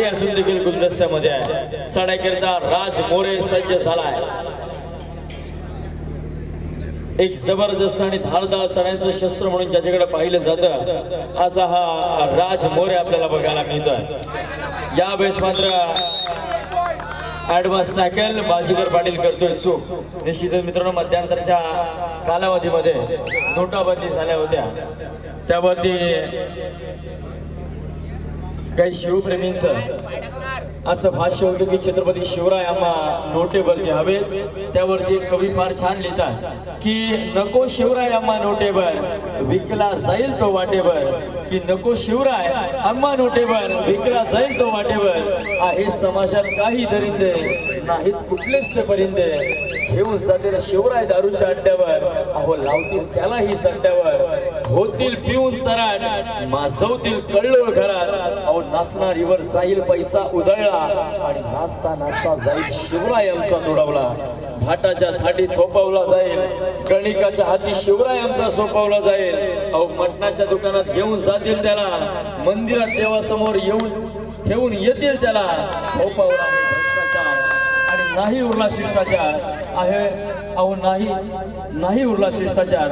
असून देखील गुलदस्त्यामध्ये आहे. चढाईकरिता राज मोरे सज्ज झालाय. एक जबरदस्त आणि धारदार चढाईचं शस्त्र म्हणून ज्याच्याकडे पाहिलं जातं असा हा राज मोरे आपल्याला बघायला मिळतोय. या वेळेस मात्र ऍडव्हान्स टॅकल बाजीगर पाटील करतोय चूक. निश्चितच मित्रांनो, मध्यंतरच्या कालावधीमध्ये नोटाबंदी झाल्या होत्या, त्यावरती काही शिवप्रेमींचं असं भाष्य होतं की छत्रपती शिवराय आम्हा नोटेवरती हवेत. त्यावरती कवी फार छान लिहितात की नको शिवराय आम्हा नोटेवर, विकला जाईल तो वाटेवर. की नको शिवराय आम्हा नोटेवर, विकला जाईल तो वाटेवर. आहे समाजात काही दरिंदे, नाहीत कुठलेच ते परिंदे. घेऊन जातील शिवराय दारूच्या अड्ड्यावर, अहो लावतील त्यालाही सट्ट्यावर. होतील पिऊन तराट, माजवतील कल्लोळ घरात. अहो नाचणारीवर जाईल पैसा उधळला, आणि नाचता नाचता जाईल शिवराय आमचा तोडवला. भाटाच्या थाटी थोपवला जाईल, गणिकाच्या हाती शिवराय आमचा सोपवला जाईल. अहो मटणाच्या दुकानात घेऊन जातील त्याला, मंदिरात देवासमोर येऊन ठेवून येतील त्याला. थोपवला आहे भ्रष्टाचार आणि नाही उरला शिष्टाचार. आहे अहो नाही उरला शिष्टाचार.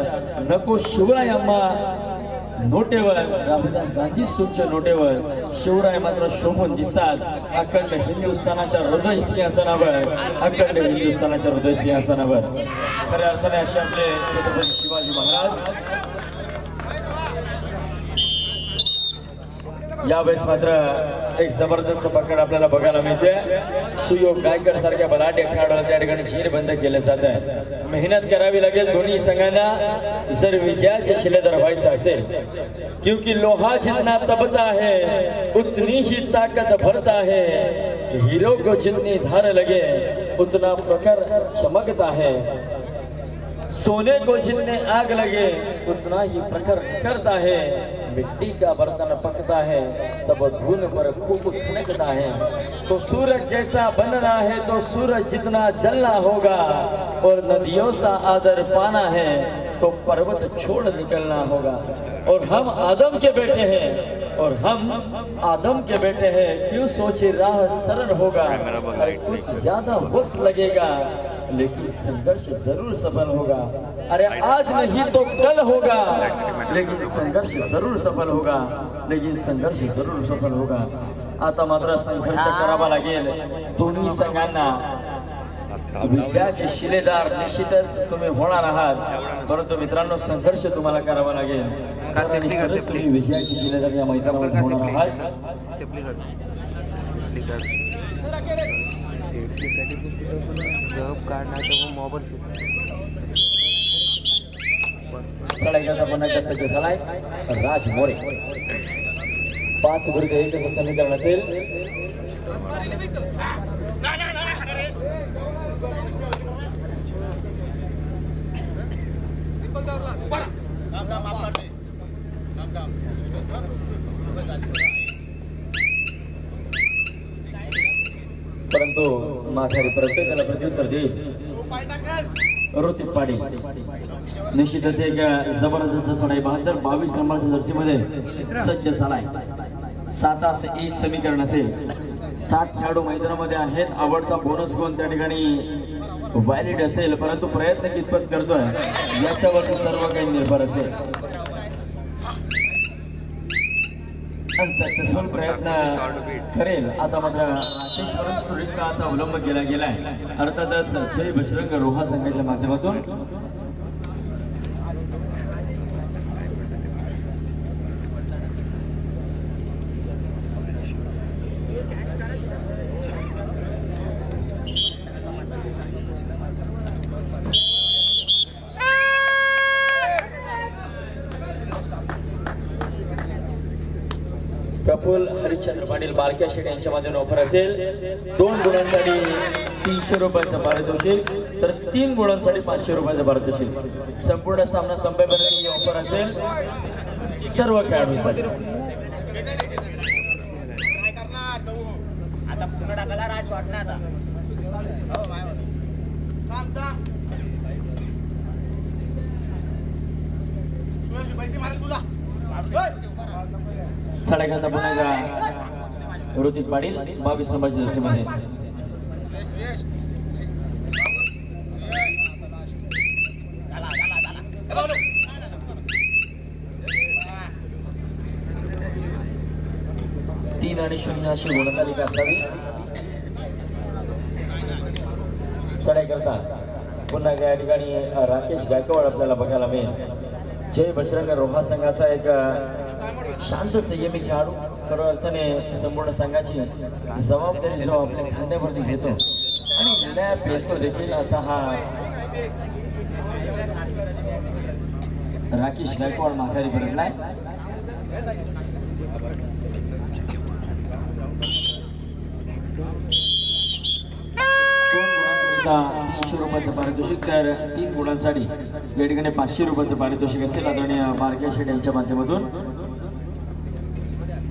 नको शिवराय आम्हा नोटेवर, राहुलदास गांधी सूच्या नोटेवर. शिवराय मात्र शोभून दिसतात अखंड हिंदुस्थानाच्या हृदय सिंहासनावर, अखंड हिंदुस्थानाच्या हृदय सिंहासनावर. खऱ्या अर्थाने असे आपले छत्रपती शिवाजी महाराज. यावेळेस मात्र एक जबरदस्त पकड आपल्याला बघायला मिळते. सुयोग गायकर सारख्या बलाढ्य खेळाडूला त्या ठिकाणी चीरबंद केलं जात आहे. मेहनत करावी लागेल दोन्ही संघांना जर विजयाचे शिलेदार व्हायचं असेल. क्योंकि लोहा जितना तपता है उतनी ही ताकत भरता है. हीरो को जितनी धार लगे उतना प्रखर चमकता है. सोने को जितने आग लगे उतना ही प्रखर करता है. मिट्टी का बर्तन पकता है तब धूल पर खूब ठनकता है. तो सूरज जैसा बनना है तो सूरज जितना जलना होगा. और नदियों सा आदर पाना है तो पर्वत छोड़ निकलना होगा. और हम आदम के बेटे हैं, और हम आदम के बेटे हैं. क्यों सोचे राह सरल होगा. अरे कुछ ज्यादा वक्त लगेगा लेकिन संघर्ष जरूर सफल होगा. अरे आज नहीं तो कल होगा लेकिन संघर्ष जरूर सफल होगा. लेकिन संघर्ष जरूर सफल होगा. आता मात्र संघर्ष करावा लागेल दोन्ही संघांना. विजयाचे शिलेदार निश्चितच तुम्ही होणार आहात, परंतु मित्रांनो संघर्ष तुम्हाला करावा लागेल. तुम्ही विजयाचे शिलेदार या मैदानावर होणार आहात. चढाईचा पुन्हा सज्ज झालाय राज मोरे. 5 विरुद्ध 1 असं समीकरण असेल. परंतु माघारी परत त्याला प्रत्युत्तर देईल ऋतिक पाटील. निश्चितच एक जबरदस्त चढाई. 22 नंबरच्या जर्सीमध्ये सज्ज झालाय. 7-1 समीकरण असेल. 7 खेळाडू मैदानामध्ये आहेत. आवडता बोनस गुण त्या ठिकाणी व्हॅलिड असेल, परंतु प्रयत्न कितपत करतोय याच्यावरती सर्व काही निर्भर असेल. अनसक्सेसफुल प्रयत्न करेल. आता मात्र राजेश्वर अवलंब केला गेलाय. अर्थातच जय बजरंग रोहा संघाच्या माध्यमातून. प्रफुल्ल हरिश्चंद्र पाटील बारक्या शेट यांच्या माध्यमातून ऑफर असेल. 2 गुणांसाठी 300 रुपयाचं पारितोषिक, तर 3 गुणांसाठी 500 रुपयाचं पारितोषिक. संपूर्ण सामना संपेपर्यंत ही ऑफर असेल सर्व खेळाडूंसाठी. चढाईचा पुन्हा ऋतिक पाटील 22 नंबरच्या जर्सीमध्ये. तीन आणि 0 अशी गोलंदाजी असावी. चढाई करतात पुन्हा या ठिकाणी राकेश गायकवाड आपल्याला बघायला मिळेल. जय बजरंग रोहा संघाचा एक शांत संयमी खेळाडू, खऱ्या अर्थाने संपूर्ण संघाची जबाबदारी जो आपल्या खांद्यावरती घेतो आणि लढ्या पेलतो देखील असा हा राकेश गायकवाड माघारी परतलाय. ₹300 पारितोषिक, तर 3 गुणांसाठी या ठिकाणी ₹500 पारितोषिक असेल आदरणीय बारके शेट यांच्या माध्यमातून.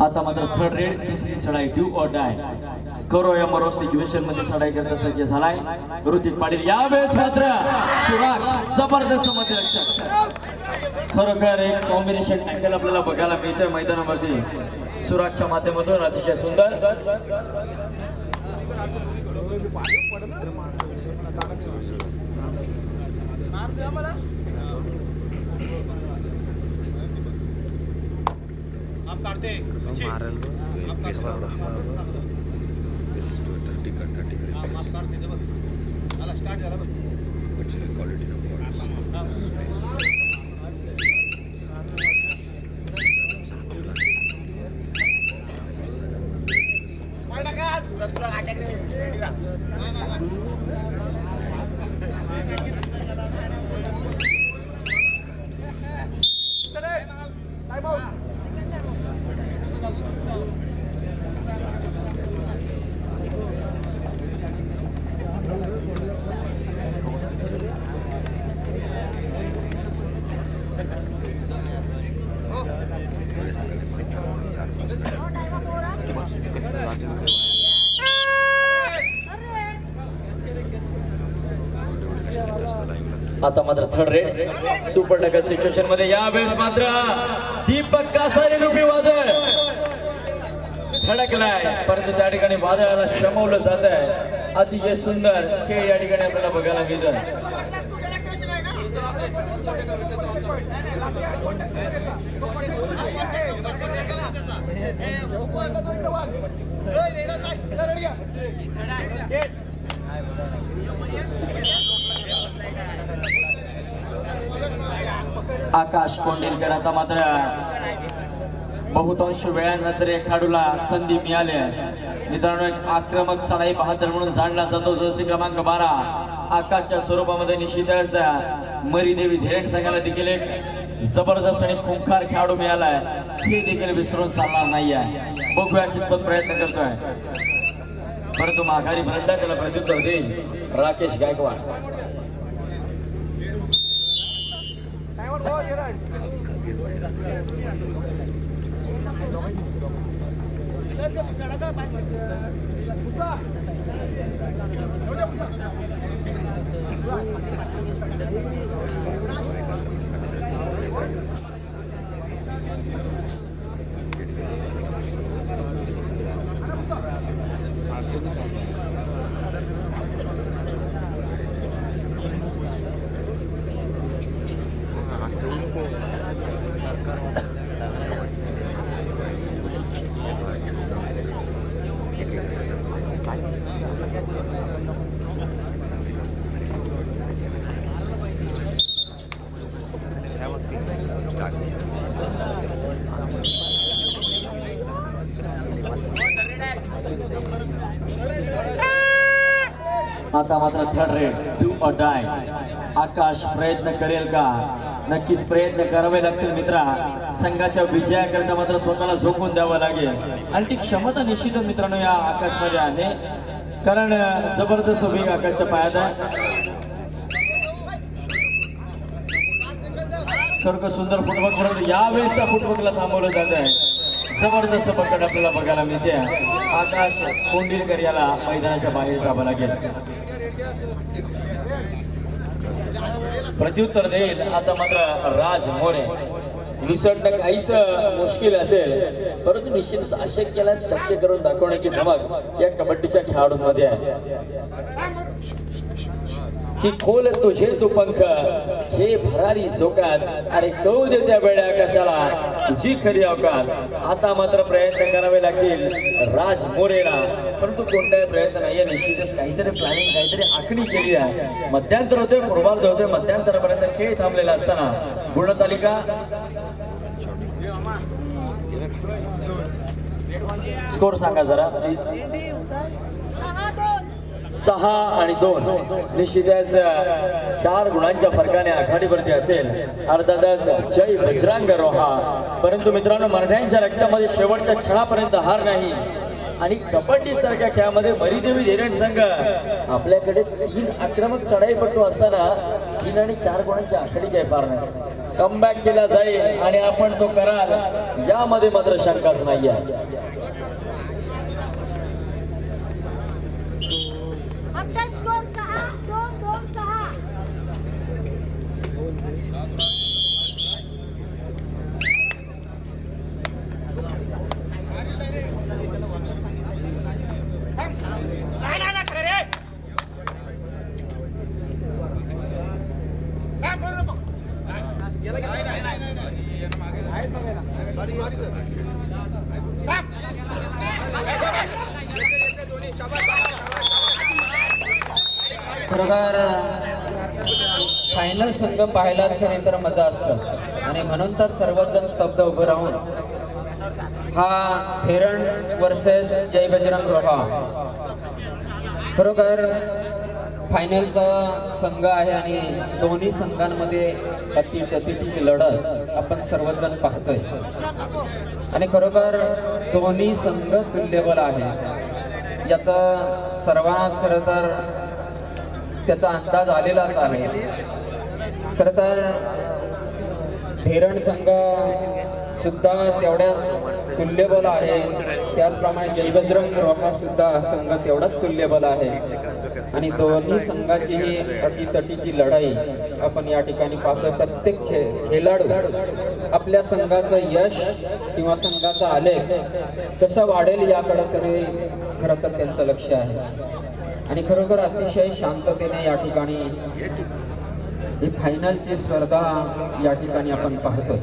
आता मात्र थर्ड रेड, तिसरी चढाई डू ऑर डाय, करो या मरो सिच्युएशन मध्ये चढाई करता सज्ज झालाय ऋतिक पाटील. यावेळेस मात्र सुराग जबरदस्त मध्यरक्षक, खरोखर एक कॉम्बिनेशन टॅकल आपल्याला बघायला मिळतंय मैदानावरती सुरागच्या माध्यमातून. अतिशय सुंदर. आता मात्र third red super tackle situation मध्ये यावेळेस मात्र दीपक कासारे रुपी वादळ धडकलाय, परंतु त्या ठिकाणी वादळाला शमवलं जात आहे. अतिशय सुंदर खेळ या ठिकाणी आपल्याला बघायला मिळतं. आकाश कोंडिलकर आता मात्र बहुतांश वेळानंतर या खेळाडूला संधी मिळाली आहे. मित्रांनो, एक आक्रमक चढाई बहादर म्हणून जाणला जातो. जर्सी क्रमांक 12 आकाशच्या स्वरूपामध्ये निश्चितच मरीदेवी धीरेन संघाला देखील एक जबरदस्त आणि खूंखार खेळाडू मिळाला आहे. हे देखील विसरून चालणार नाही आहे. बघूया कितपत प्रयत्न करतोय, परंतु माघारी भरला त्याला प्रत्युत्तर देईल राकेश गायकवाड. आता मात्र third raid do or die. Akash प्रयत्न करेल का? नक्कीच प्रयत्न करावे लागतील मित्रा. संघाच्या विजयाकरता मात्र स्वतःला झोकून द्यावं लागेल आणि ती क्षमता निश्चितच मित्रांनो या आकाशमध्ये आहे, कारण जबरदस्त वेग आकाशच्या पायात आहे. खरोखर सुंदर फुटबॉल, परंतु यावेळेस त्या फुटबॉलला थांबवलं जात आहे. जबरदस्त पकड आपल्याला बघायला मिळते. आकाश कोंडिलकर याला मैदानाच्या बाहेर जावं लागेल. प्रत्युत्तर देईल आता मात्र राज मोरे. निसटणं काहीच मुश्किल असेल, परंतु निश्चितच अशक्याला शक्य करून दाखवण्याची धमक या कबड्डीच्या खेळाडूंमध्ये आहे की खोल तुझे तू पंख हे भरारी जोकात, अरे कळू दे त्या वेळ्या आकाशाला तुझी खरी अवकात. आता मात्र प्रयत्न करावे लागतील राज मोरेला, परंतु कोणताही प्रयत्न नाहीये. निश्चितच काहीतरी प्लॅनिंग, काहीतरी आखणी केली आहे. मध्यांतर होते, पूर्वार्ध होते, मध्यांतरापर्यंत खेळ थांबलेला असताना गुणतालिका स्कोर सांगा जरा प्लीज. 6 आणि 2 निश्चितच 4 गुणांच्या फरकाने आघाडीवरती असेल अर्थातच जय बजरंग रोहा. परंतु मित्रांनो, मराठ्यांच्या रक्तामध्ये शेवटच्या खेळापर्यंत हार नाही आणि कबड्डी सारख्या खेळामध्ये मरीदेवी धीरण संघ आपल्याकडे 3 आक्रमक चढाईपटू असताना 3 आणि 4 गुणांची आघाडी काही फार नाही. कमबॅक केला जाईल आणि आपण तो कराल यामध्ये मात्र शंकाच नाही आहे. खरोखर फायनल संघ पाहायला खरी तर मजा असतं आणि म्हणून तर सर्वच जण स्तब्ध उभे राहून हा फेरण वर्सेस जय बजरंग रोहा खरोखर फायनलचा संघ आहे आणि दोन्ही संघांमध्ये अतिटीची लढत आपण सर्वच जण पाहतोय आणि खरोखर दोन्ही संघ तुल्यबल आहे याचा सर्वांनाच खरं तर त्याचा अंदाज आलेलाच आहे. खरं तर धेरण संघ सुद्धा तेवढ्या तुल्यबल आहे, त्याचप्रमाणे जय बजरंग रोहा सुद्धा संघ तेवढाच तुल्यबल आहे आणि दोन्ही संघाची ही अटीतटीची लढाई आपण या ठिकाणी पाहतो. प्रत्येक खेळाडू आपल्या संघाचं यश किंवा संघाचा आलेख कसं वाढेल याकडे तरी खरं तर त्यांचं लक्ष आहे आणि खरोखर अतिशय शांततेने या ठिकाणी ही फायनलची स्पर्धा या ठिकाणी आपण पाहतोय.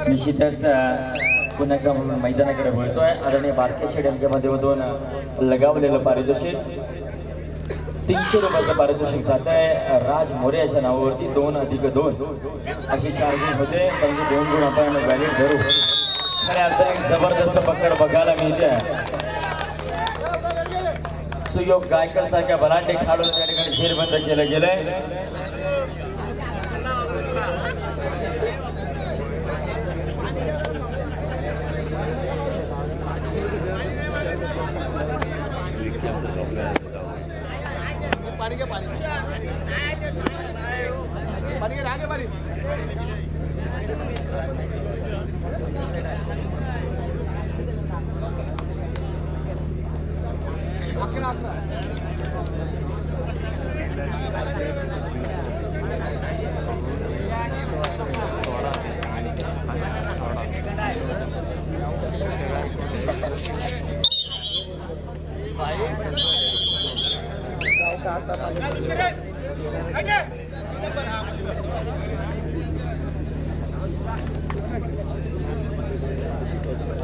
निश्चितच पुन्हा एकदा मैदानाकडे वळतोय. आदरणीय बारके स्टेडियमच्या माध्यमातून लगावलेलं पारितोषिक 300 रुपयाचं पारितोषिक जात आहे राज मोरे याच्या नावावरती. 2+2 असे 4 गुण होते, परंतु 2 गुण आपण व्हॅलिड धरू. खऱ्या अर्थाने जबरदस्त पकड बघायला मिळते. सुयोग गायकर सारख्या बलाढ्य खेळाडूला त्या ठिकाणी शेरबंद केलं गेलंय.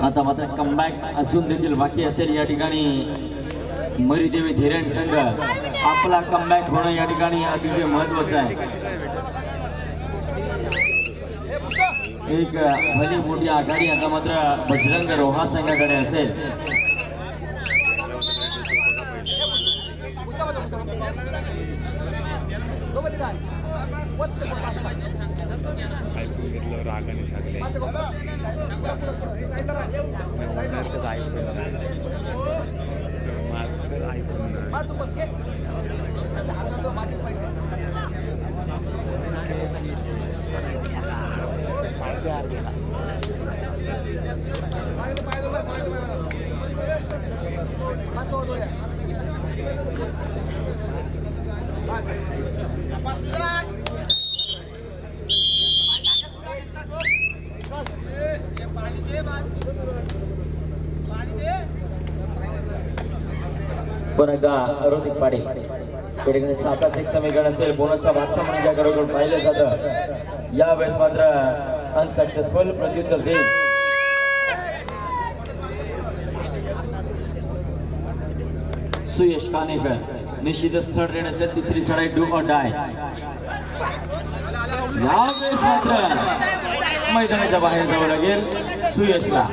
आता मात्र कमबॅक असून देखील बाकी असेल या ठिकाणी मरिदेवी धीरण संघ आपला कमबॅक होणं या ठिकाणी अतिशय महत्वाचं आहे. एक भली मोठी आघाडी आता मात्र बजरंग रोहा संघाकडे असेल. पण एकदा ऋतिक पाटील या ठिकाणी 7-1 समीकरण असेल. बोनसचा बादशाह म्हणून ज्याकडे पाहिलं जातं यावेळेस मात्र अनसक्सेसफुल प्रत्युत्तर देईल. सुयश कानेकर निश्चितच थर्ड रेड असेल. तिसरी चढाई डू और डाय. यावेळेस मात्र मैदानाच्या बाहेर जावं लागेल सुयशला.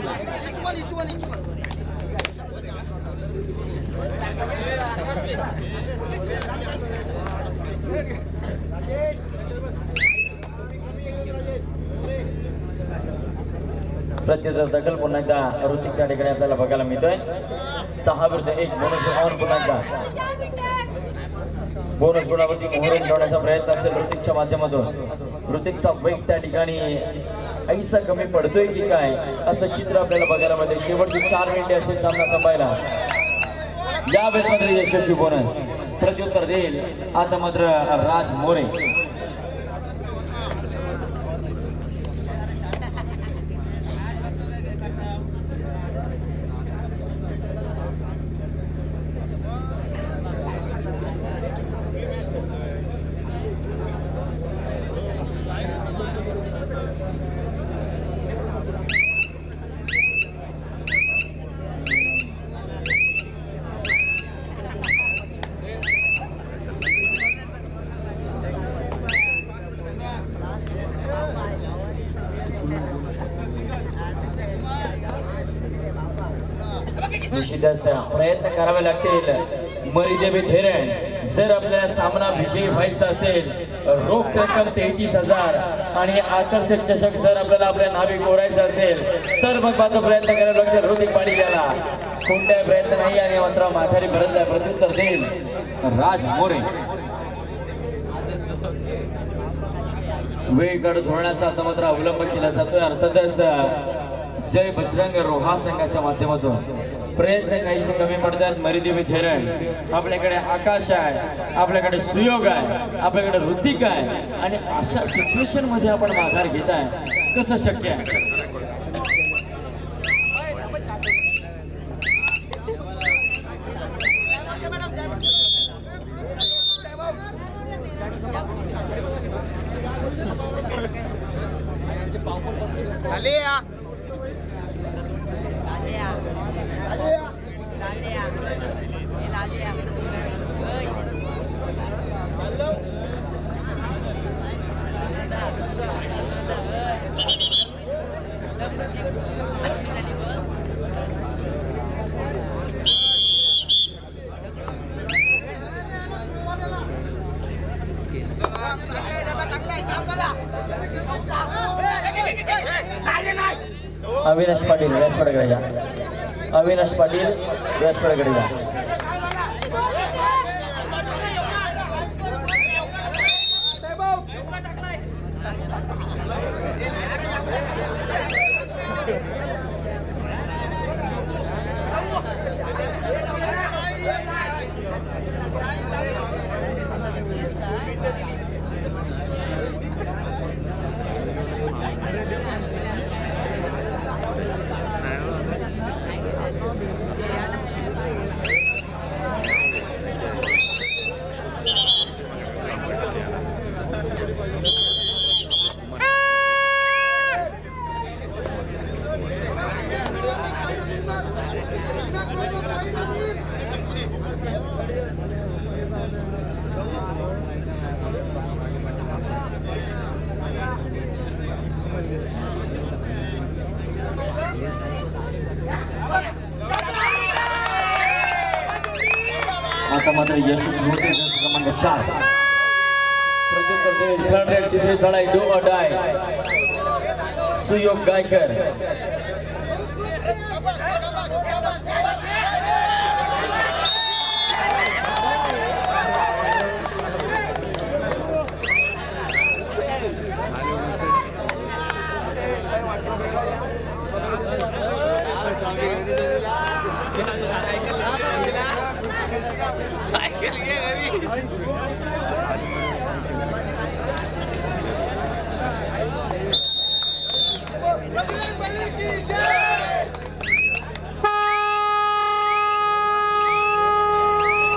प्रत्युत्तर दखल पुन्हा एकदा ऋतिक त्या ठिकाणी आपल्याला बघायला मिळतोय. 6-1 बोनस ऑन. पुन्हा एकदा बोनस गुणावरती मोहर उमटवण्याचा प्रयत्न असेल ऋतिकच्या माध्यमातून. ऋतिकचा वेग त्या ठिकाणी ऐसा कमी पडतोय की काय असं चित्र आपल्याला बघायला मिळते. शेवटची 4 मिनिटे असेल सामना संपायला. यावेळेस मात्र यशस्वी बोनस प्रत्युत्तर देईल आता मात्र राज मोरे. निश्चितच प्रयत्न करावे लागतील मरिदेवी धीरण. जर आपल्याला सामना विजयी व्हायचा असेल, रोख रक्कम 33,000 आणि आकर्षक चषक जर आपल्याला आपल्या नावे कोरायचं असेल तर मग मात्र प्रयत्न करावे लागतील ऋतिक पाटील याला. कोणताही प्रयत्न नाही आणि मात्र माघारी परत प्रत्युत्तर देईल राज मोरे. वेगवेगळ्या धोरणाचा आता मात्र अवलंब केला जातोय. अर्थातच जय बजरंग रोहा संघाच्या माध्यमातून प्रयत्न काहीसे कमी पडतात. मरिदेवी धीरण आपल्याकडे आकाश आहे, आपल्याकडे सुयोग आहे, आपल्याकडे ऋतिक आहे आणि अशा सिच्युएशन मध्ये आपण माघार घेताय कसं शक्य आहे? अविनाश पाटील व्यासपीठाकडे जा. अविनाश पाटील व्यासपीठाकडे जा. मात्र यश होते क्रमांक 4 प्रत्युत्तर तिसरी चढाई डो अडाय सुयोग गायकर